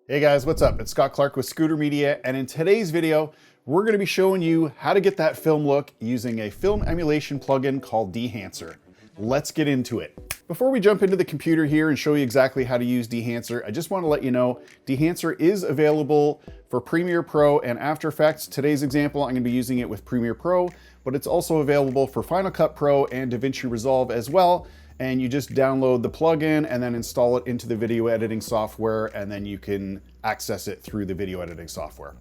Hey guys, what's up? It's Scott Clark with Scooter Media, and in today's video, we're going to be showing you how to get that film look using a film emulation plugin called Dehancer. Let's get into it. Before we jump into the computer here and show you exactly how to use Dehancer, I just want to let you know Dehancer is available for Premiere Pro and After Effects. Today's example, I'm going to be using it with Premiere Pro, but it's also available for Final Cut Pro and DaVinci Resolve as well. And you just download the plugin and then install it into the video editing software, and then you can access it through the video editing software.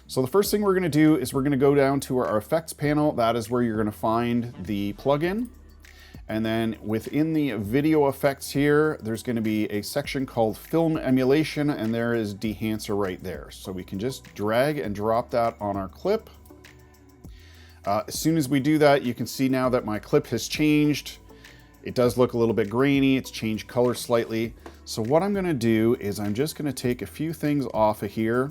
So the first thing we're gonna do is we're gonna go down to our effects panel. That is where you're gonna find the plugin. And then within the video effects here, there's gonna be a section called Film Emulation, and there is Dehancer right there. So we can just drag and drop that on our clip. As soon as we do that, you can see now that my clip has changed. It does look a little bit grainy, it's changed color slightly. So what I'm gonna do is I'm just gonna take a few things off of here.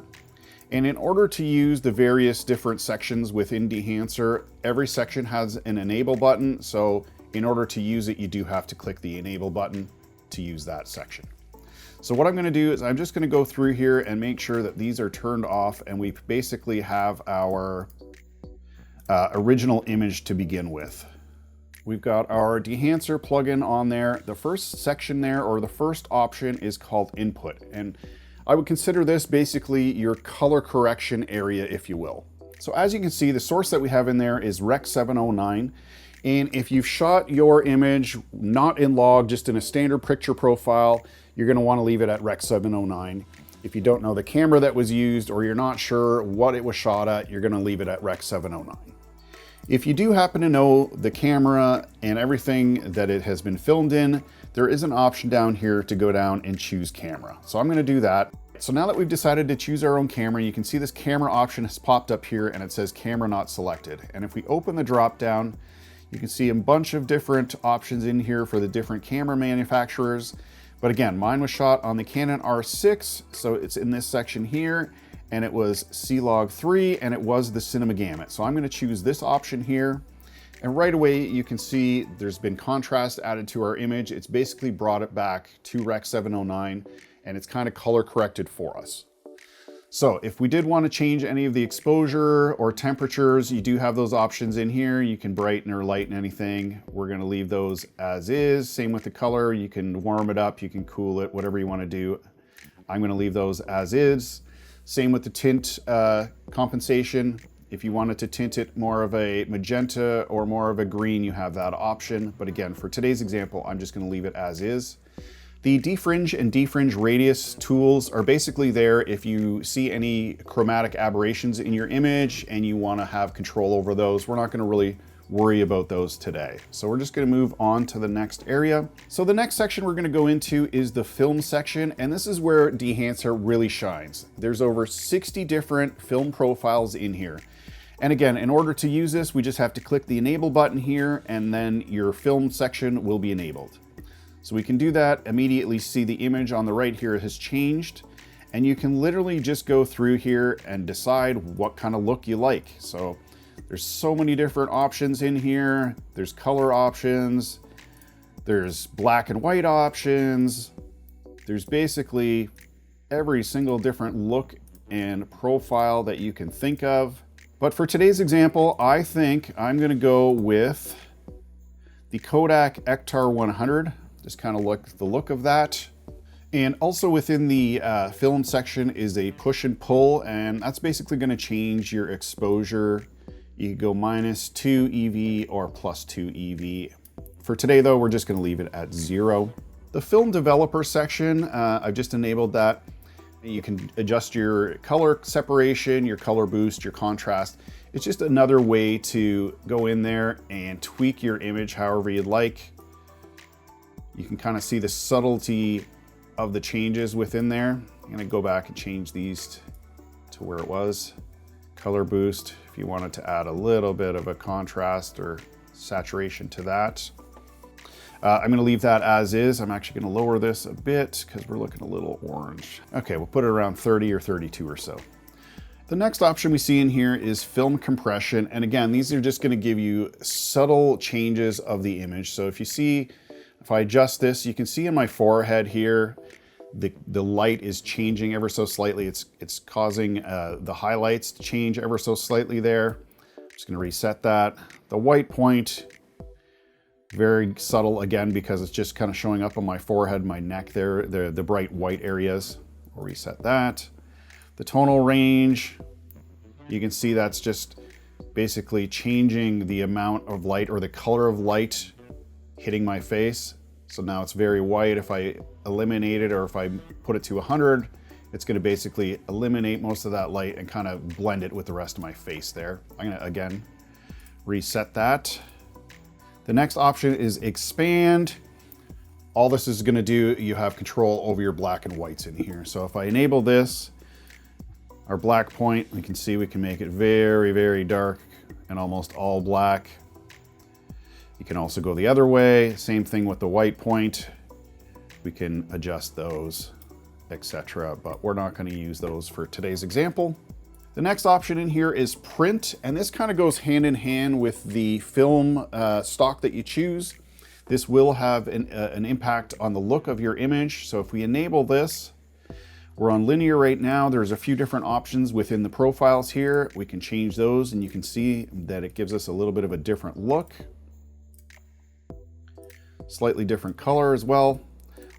And in order to use the various different sections within Dehancer, every section has an enable button. So in order to use it, you do have to click the enable button to use that section. So what I'm gonna do is I'm just gonna go through here and make sure that these are turned off, and we basically have our original image to begin with. We've got our Dehancer plugin on there. The first section there, or the first option, is called Input. And I would consider this basically your color correction area, if you will. So as you can see, the source that we have in there is Rec 709. And if you've shot your image not in log, just in a standard picture profile, you're gonna wanna leave it at Rec 709. If you don't know the camera that was used, or you're not sure what it was shot at, you're gonna leave it at Rec 709. If you do happen to know the camera and everything that it has been filmed in, there is an option down here to go down and choose camera. So I'm gonna do that. So now that we've decided to choose our own camera, you can see this camera option has popped up here and it says camera not selected. And if we open the drop down, you can see a bunch of different options in here for the different camera manufacturers. But again, mine was shot on the Canon R6, so it's in this section here. And it was C-Log 3, and it was the Cinema Gamut. So I'm gonna choose this option here. And right away, you can see there's been contrast added to our image. It's basically brought it back to Rec 709, and it's kind of color corrected for us. So if we did wanna change any of the exposure or temperatures, you do have those options in here. You can brighten or lighten anything. We're gonna leave those as is. Same with the color. You can warm it up, you can cool it, whatever you wanna do. I'm gonna leave those as is. Same with the tint compensation. If you wanted to tint it more of a magenta or more of a green, you have that option. But again, for today's example, I'm just gonna leave it as is. The defringe and defringe radius tools are basically there if you see any chromatic aberrations in your image and you wanna have control over those. We're not gonna really worry about those today. So we're just gonna move on to the next area. So the next section we're gonna go into is the film section, and this is where Dehancer really shines. There's over 60 different film profiles in here. And again, in order to use this, we just have to click the enable button here, and then your film section will be enabled. So we can do that, immediately see the image on the right here has changed, and you can literally just go through here and decide what kind of look you like. So there's so many different options in here. There's color options. There's black and white options. There's basically every single different look and profile that you can think of. But for today's example, I think I'm gonna go with the Kodak Ektar 100. Just kind of look the look of that. And also within the film section is a push and pull, and that's basically gonna change your exposure. You can go -2 EV or +2 EV. For today though, we're just gonna leave it at 0. The film developer section, I've just enabled that. You can adjust your color separation, your color boost, your contrast. It's just another way to go in there and tweak your image however you'd like. You can kind of see the subtlety of the changes within there. I'm gonna go back and change these to where it was. Color boost, if you wanted to add a little bit of a contrast or saturation to that. I'm gonna leave that as is. I'm actually gonna lower this a bit because we're looking a little orange. Okay, we'll put it around 30 or 32 or so. The next option we see in here is film compression. And again, these are just gonna give you subtle changes of the image. So if you see, if I adjust this, you can see in my forehead here, the light is changing ever so slightly. It's causing the highlights to change ever so slightly there. I'm just gonna reset that. The white point, very subtle again, because it's just kind of showing up on my forehead, my neck there, the bright white areas. We'll reset that. The tonal range, you can see that's just basically changing the amount of light or the color of light hitting my face. So now it's very white. If I eliminate it or if I put it to 100, it's going to basically eliminate most of that light and kind of blend it with the rest of my face there. I'm going to, again, reset that. The next option is expand. All this is going to do, you have control over your black and whites in here. So if I enable this, our black point, we can see we can make it very, very dark and almost all black. You can also go the other way. Same thing with the white point. We can adjust those, etc. But we're not going to use those for today's example. The next option in here is print, and this kind of goes hand in hand with the film stock that you choose. This will have an impact on the look of your image. So if we enable this, we're on linear right now. There's a few different options within the profiles here. We can change those, and you can see that it gives us a little bit of a different look. Slightly different color as well.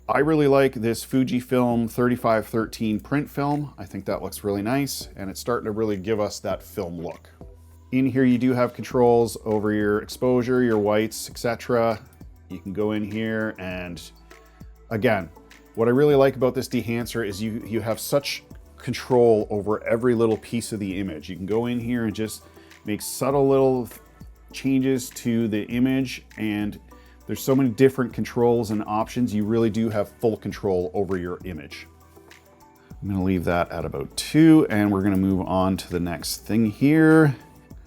I really like this Fujifilm 3513 print film. I think that looks really nice, and it's starting to really give us that film look. In here you do have controls over your exposure, your whites, etc. You can go in here, and again, what I really like about this Dehancer is you have such control over every little piece of the image. You can go in here and just make subtle little changes to the image, and there's so many different controls and options. You really do have full control over your image. I'm gonna leave that at about 2, and we're gonna move on to the next thing here.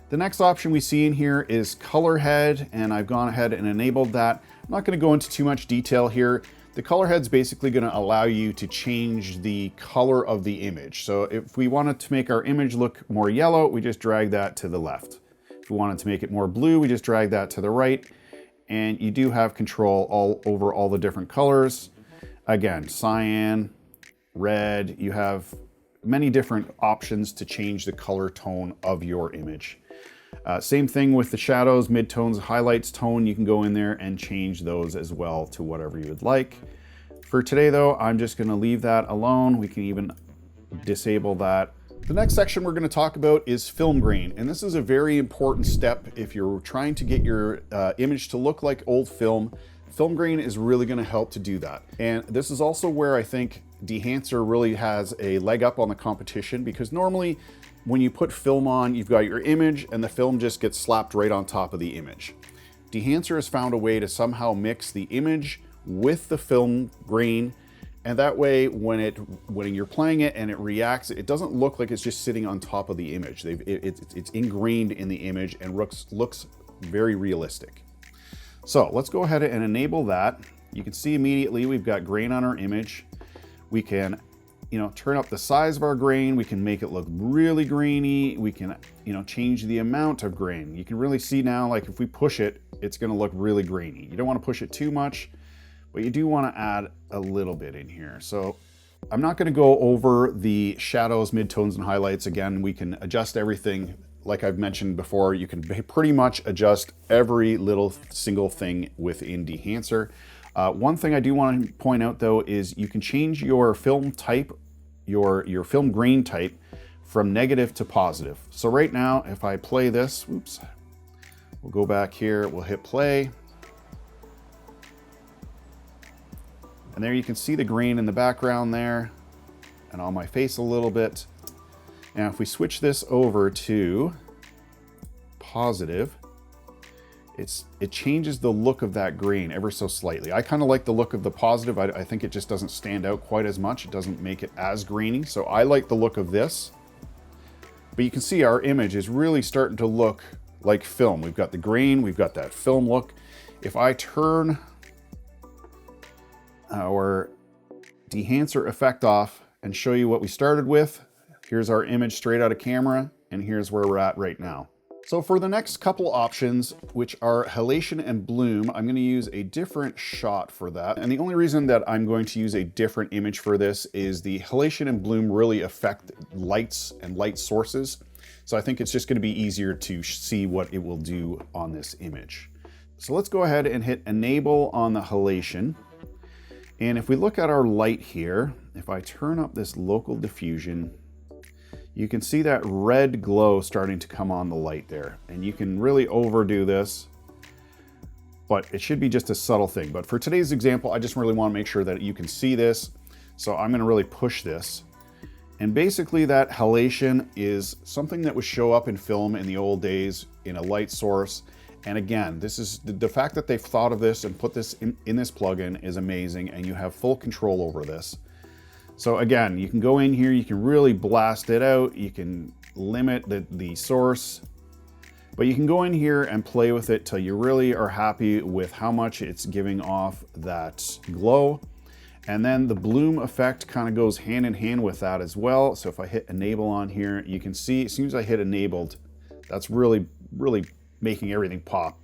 The next option we see in here is color head, and I've gone ahead and enabled that. I'm not gonna go into too much detail here. The color head's basically gonna allow you to change the color of the image. So if we wanted to make our image look more yellow, we just drag that to the left. If we wanted to make it more blue, we just drag that to the right. And you do have control all over all the different colors. Again, cyan, red, you have many different options to change the color tone of your image. Same thing with the shadows, midtones, highlights, tone. You can go in there and change those as well to whatever you would like. For today though, I'm just gonna leave that alone. We can even disable that. The next section we're going to talk about is film grain, and this is a very important step if you're trying to get your image to look like old film. Film grain is really going to help to do that, and this is also where I think Dehancer really has a leg up on the competition, because normally when you put film on, you've got your image and the film just gets slapped right on top of the image. Dehancer has found a way to somehow mix the image with the film grain, and that way, when you're playing it and it reacts, it doesn't look like it's just sitting on top of the image. It's ingrained in the image and looks very realistic. So let's go ahead and enable that. You can see immediately we've got grain on our image. We can, turn up the size of our grain. We can make it look really grainy. We can, change the amount of grain. You can really see now, like if we push it, it's going to look really grainy. You don't want to push it too much, but you do want to add a little bit in here. So I'm not going to go over the shadows, midtones, and highlights. Again, we can adjust everything. Like I've mentioned before, you can pretty much adjust every little single thing within Dehancer. One thing I do want to point out though is you can change your film type, your film grain type from negative to positive. So right now, if I play this, whoops, we'll go back here, we'll hit play. And there you can see the grain in the background there and on my face a little bit. Now if we switch this over to positive, it changes the look of that grain ever so slightly. I kind of like the look of the positive. I think it just doesn't stand out quite as much. It doesn't make it as grainy. So I like the look of this. But you can see our image is really starting to look like film. We've got the grain, we've got that film look. If I turn our Dehancer effect off and show you what we started with, here's our image straight out of camera, and here's where we're at right now. So for the next couple options, which are halation and bloom, I'm going to use a different shot for that. And the only reason that I'm going to use a different image for this is the halation and bloom really affect lights and light sources. So I think it's just going to be easier to see what it will do on this image. So let's go ahead and hit enable on the halation. And if we look at our light here, if I turn up this local diffusion, you can see that red glow starting to come on the light there. And you can really overdo this, but it should be just a subtle thing. But for today's example, I just really want to make sure that you can see this. So I'm going to really push this. And basically that halation is something that would show up in film in the old days in a light source. And again, this is the fact that they've thought of this and put this in this plugin is amazing, and you have full control over this. So again, you can go in here, you can really blast it out, you can limit the source, but you can go in here and play with it till you really are happy with how much it's giving off that glow. And then the bloom effect kind of goes hand in hand with that as well. So if I hit enable on here, you can see as soon as I hit enabled, that's really making everything pop.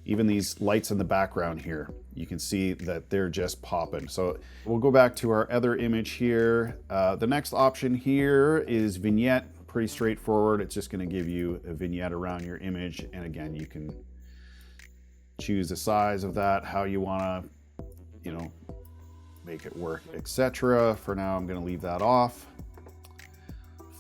Even these lights in the background here, you can see that they're just popping. So we'll go back to our other image here. The next option here is vignette. Pretty straightforward. It's just going to give you a vignette around your image. And again, you can choose the size of that, how you want to, make it work, etc. For now, I'm going to leave that off.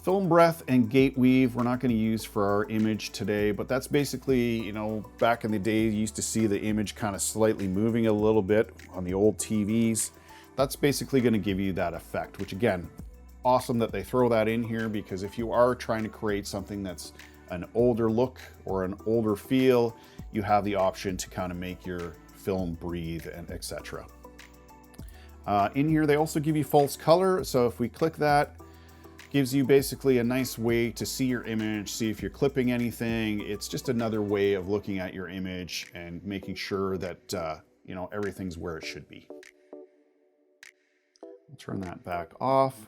FilmBreath and gate weave we're not going to use for our image today, but that's basically, back in the day you used to see the image kind of slightly moving a little bit on the old TVs. That's basically going to give you that effect, which again, awesome that they throw that in here, because if you are trying to create something that's an older look or an older feel, you have the option to kind of make your film breathe and etc. In here they also give you false color, so if we click that, gives you basically a nice way to see your image, see if you're clipping anything. It's just another way of looking at your image and making sure that everything's where it should be. I'll turn that back off.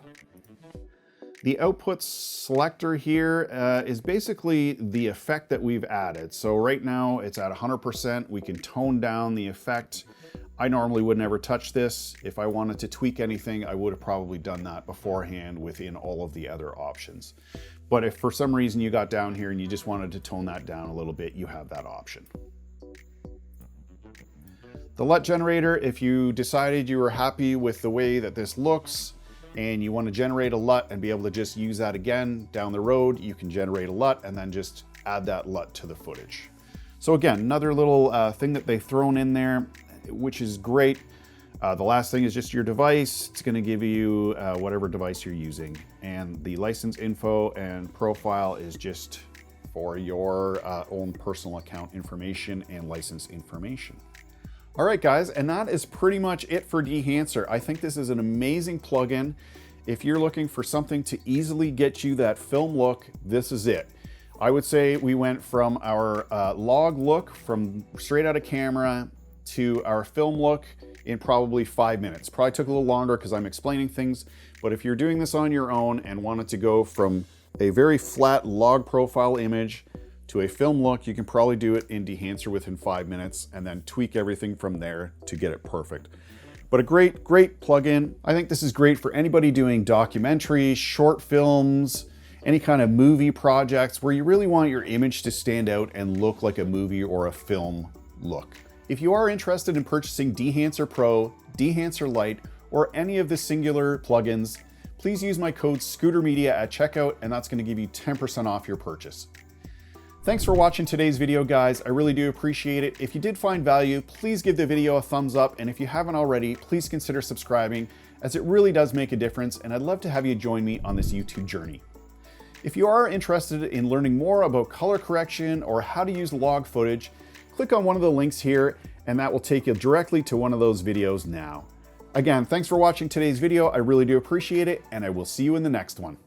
The output selector here is basically the effect that we've added. So right now it's at 100%. We can tone down the effect. I normally would never touch this. If I wanted to tweak anything, I would have probably done that beforehand within all of the other options. But if for some reason you got down here and you just wanted to tone that down a little bit, you have that option. The LUT generator, if you decided you were happy with the way that this looks and you want to generate a LUT and be able to just use that again down the road, you can generate a LUT and then just add that LUT to the footage. So again, another little thing that they've thrown in there, which is great. The last thing is just your device. It's going to give you whatever device you're using. And the license info and profile is just for your own personal account information and license information. All right, guys, and that is pretty much it for Dehancer. I think this is an amazing plugin. If you're looking for something to easily get you that film look, this is it. I would say we went from our log look from straight out of camera to our film look in probably 5 minutes. Probably took a little longer because I'm explaining things, but if you're doing this on your own and wanted to go from a very flat log profile image to a film look, you can probably do it in Dehancer within 5 minutes and then tweak everything from there to get it perfect. But a great plugin. I think this is great for anybody doing documentaries, short films, any kind of movie projects where you really want your image to stand out and look like a movie or a film look. If you are interested in purchasing Dehancer Pro, Dehancer Lite, or any of the singular plugins, please use my code ScooterMedia at checkout, and that's going to give you 10% off your purchase. Thanks for watching today's video, guys. I really do appreciate it. If you did find value, please give the video a thumbs up, and if you haven't already, please consider subscribing, as it really does make a difference, and I'd love to have you join me on this YouTube journey. If you are interested in learning more about color correction or how to use log footage, click on one of the links here and that will take you directly to one of those videos now. Again, thanks for watching today's video. I really do appreciate it, and I will see you in the next one.